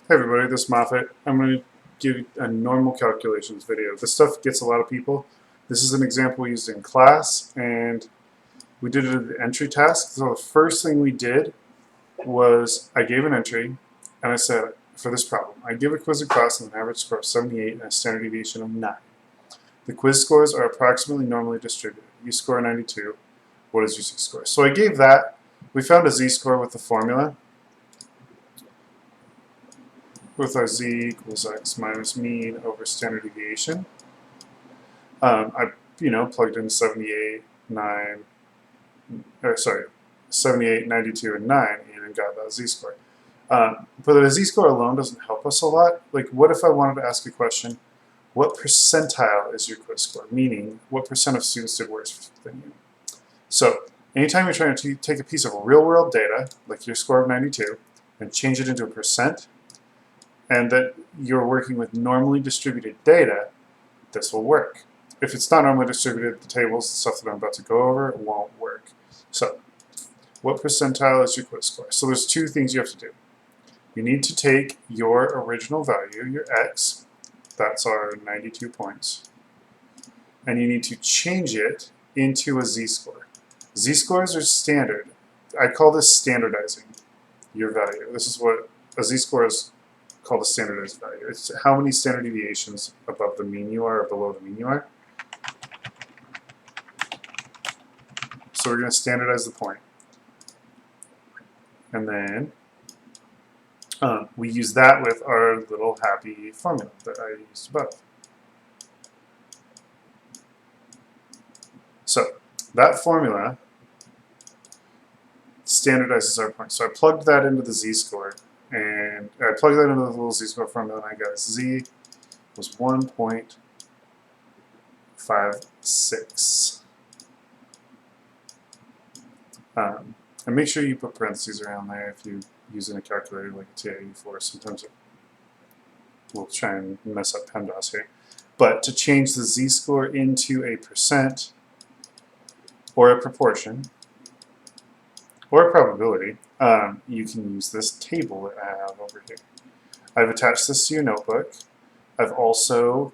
Hey everybody, this is Moffat. I'm going to give a normal calculations video. This stuff gets a lot of people. This is an example we used in class, and we did it at the entry task. So the first thing we did was I gave an entry, and I said, for this problem, I give a quiz in class with an average score of 78 and a standard deviation of 9. The quiz scores are approximately normally distributed. You score 92. What is your z-score? So I gave that. We found a z-score with the formula. With our z equals x minus mean over standard deviation. I plugged in 78, 92, and 9 and got that z-score. But the z-score alone doesn't help us a lot. Like, what if I wanted to ask a question, what percentile is your quiz score? Meaning, what percent of students did worse than you? So, anytime you're trying to take a piece of real-world data, like your score of 92, and change it into a percent, and that you're working with normally distributed data, this will work. If it's not normally distributed, the tables, the stuff that I'm about to go over, won't work. So, what percentile is your quiz score? So there's two things you have to do. You need to take your original value, your x, that's our 92 points, and you need to change it into a z-score. Z-scores are standard. I call this standardizing your value. This is what a z-score is called a standardized value. It's how many standard deviations above the mean you are or below the mean you are. So we're going to standardize the point. And then we use that with our little happy formula that I used above. So that formula standardizes our point. So I plugged that into the z-score, and I plugged that into the little z-score formula, and I got z was 1.56. And make sure you put parentheses around there if you're using a calculator like a TI-84. Sometimes it will try and mess up PEMDAS here. But to change the z-score into a percent, or a proportion, or a probability, you can use this table that I have over here. I've attached this to your notebook. I've also,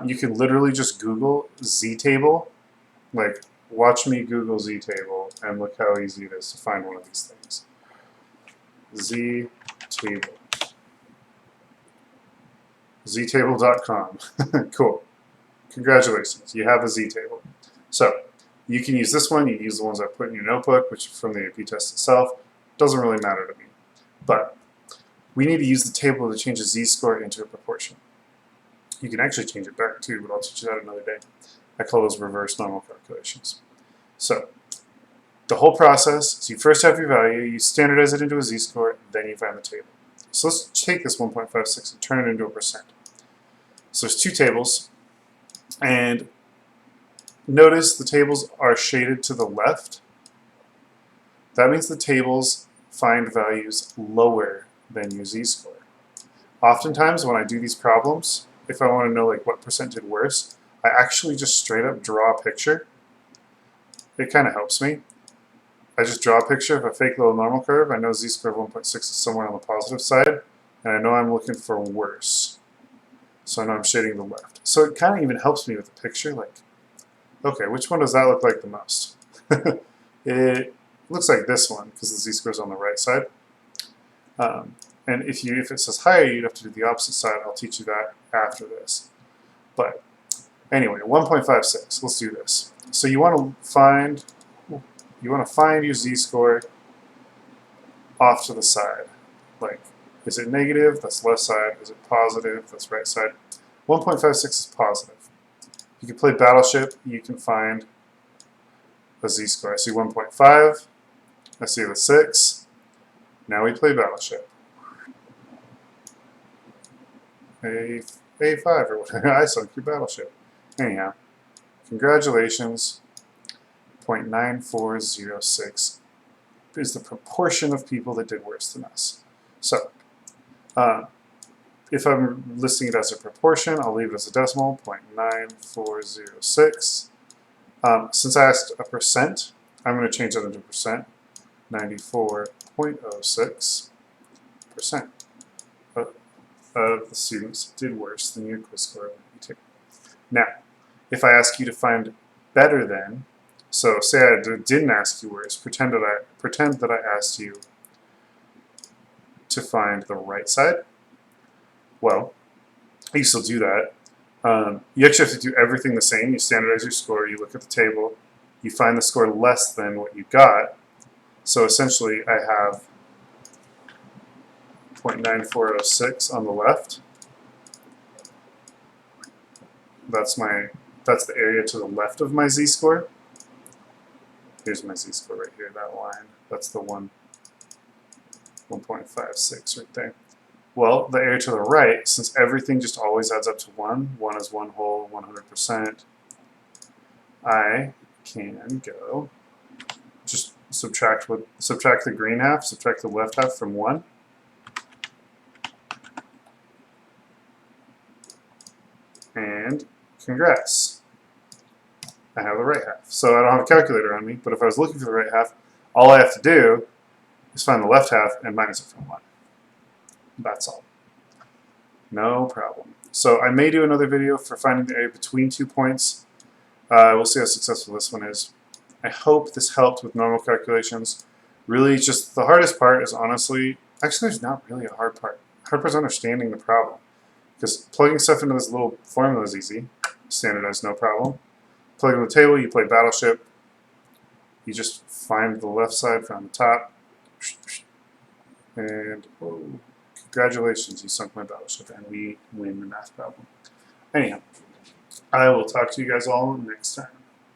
you can literally just Google z-table, like watch me Google z-table, and look how easy it is to find one of these things. Z-table. ztable.com. Cool. Congratulations, you have a z-table. So, you can use this one, you can use the ones I put in your notebook, which are from the AP test itself. Doesn't really matter to me. But we need to use the table to change a z-score into a proportion. You can actually change it back too, but I'll teach you that another day. I call those reverse normal calculations. So, the whole process is you first have your value, you standardize it into a z-score, then you find the table. So let's take this 1.56 and turn it into a percent. So there's two tables, and notice the tables are shaded to the left. That means the tables find values lower than your z-score. Oftentimes when I do these problems, if I want to know like what percent did worse, I actually just straight up draw a picture. It kind of helps me. I just draw a picture of a fake little normal curve. I know z-score of 1.6 is somewhere on the positive side, and I know I'm looking for worse. So I know I'm shading the left. So it kind of even helps me with the picture, like, okay, which one does that look like the most? It looks like this one, because the z-score is on the right side. And if it says higher, you'd have to do the opposite side. I'll teach you that after this. But anyway, 1.56. Let's do this. So you want to find your z-score off to the side. Like, is it negative? That's left side. Is it positive? That's right side. 1.56 is positive. You can play Battleship. You can find a z-score. I see 1.5. I see the 6. Now we play Battleship. A5 or whatever. I sunk your battleship. Anyhow, congratulations. 0.9406 is the proportion of people that did worse than us. So, if I'm listing it as a proportion, I'll leave it as a decimal, 0.9406. Since I asked a percent, I'm going to change that into percent, 94.06%. of the students who did worse than your quiz score would be taken. Now, if I ask you to find better than, so say I didn't ask you worse, pretend that I asked you to find the right side. Well, you still do that. You actually have to do everything the same. You standardize your score, you look at the table, you find the score less than what you got. So essentially I have 0.9406 on the left. That's the area to the left of my z-score. Here's my z-score right here, that line. That's the 1.56 right there. Well, the area to the right, since everything just always adds up to 1, 1 is 1 whole, 100%, I can go just subtract the green half, subtract the left half from 1. And congrats, I have the right half. So I don't have a calculator on me, but if I was looking for the right half, all I have to do is find the left half and minus it from 1. That's all. No problem. So I may do another video for finding the area between 2 points. We'll see how successful this one is. I hope this helped with normal calculations. Really, just the hardest part is honestly, actually there's not really a hard part. The hard part is understanding the problem. Because plugging stuff into this little formula is easy. Standardized, no problem. Plug in the table, you play Battleship. You just find the left side from the top. And oh, congratulations, you sunk my Battleship, and we win the math problem. Anyhow, I will talk to you guys all next time.